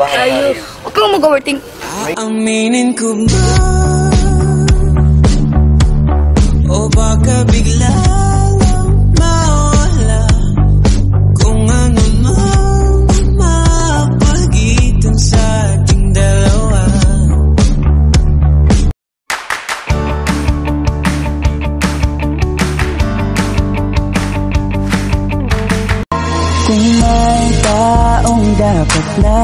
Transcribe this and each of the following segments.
Ayos. Huwag kang mag-overthink. Aaminin ko ba? O baka bigla lang mawala kung ano mang mapagitan sa ating dalawa. Kung may taong dapat na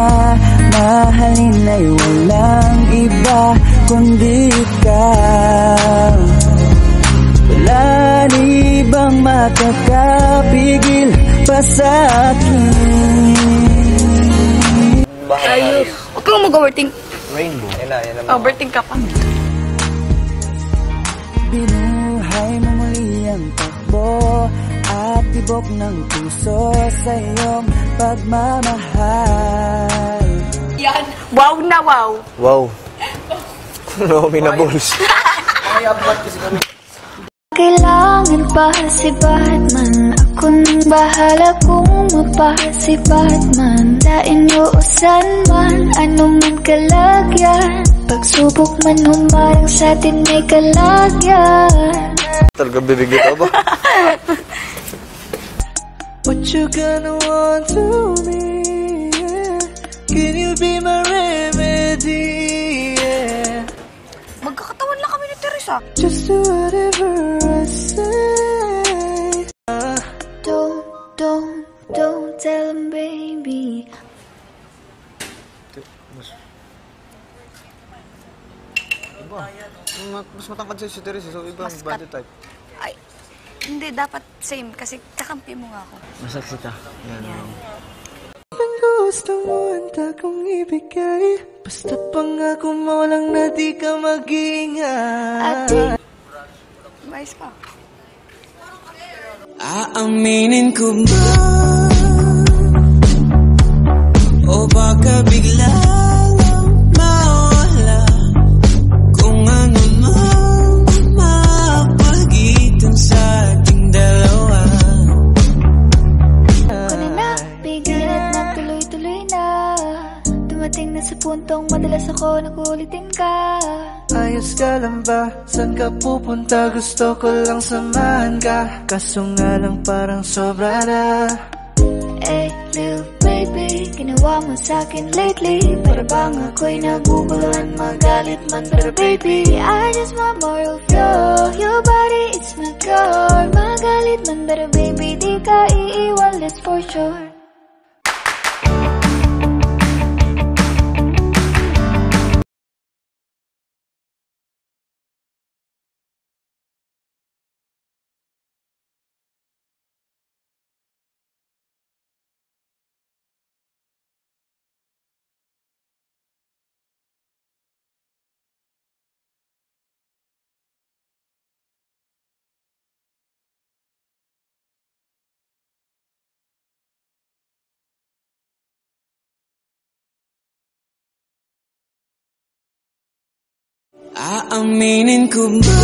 mahalin ay walang iba kundi ikaw. Wala ni bang makakapigil pa sa akin? Ayos. Huwag kang mag-overthink. Rainbow. Yan na. Overthink ka pa. Binuhay mo muli ang takbo at tibok ng puso sa iyong pagmamahal. Yan. Wow na wow. Wow. Romy na balls. Kailangan pa si Batman. Ako nang bahala kung mapa si Batman. Dain usan man, anong man kalagyan. Pagsubok man humarang sa atin may kalagyan. Talaga bibigyan ka ba? What you gonna want to me? Yeah. Can you be my remedy? Yeah. Magkakatawan lang kami ni Teresa. Just do whatever I say. Don't tell him, baby. Mas matangkad sa'yo si Teresa, so iba ang body type. Ay, hindi. Dapat same kasi kakampi mo nga ako. Masaksita. Yan. Ang gusto mo handa kong ibigay. Basta pangako mo lang na di ka mag-ingat. Ate, Mais ka. Aaminin ko ba? O baka bigla lang mawala kung ano mang mapagitan sa ating dalawa. kunin na, bigyan at magtuloy-tuloy na. Dumating na sa puntong madalas ako nagulitin ka. Ayos ka lang ba? Saan ka pupunta? Gusto ko lang samahan ka. Kaso nga lang parang sobra na. Hey, little baby, ginawa mo sa'kin lately. Para bang ako'y naguguluhan, magalit man. Pero baby, I just want more of you. Your body, it's my core. Magalit man, pero baby, di ka iiwan, that's for sure. Aaminin ko ba?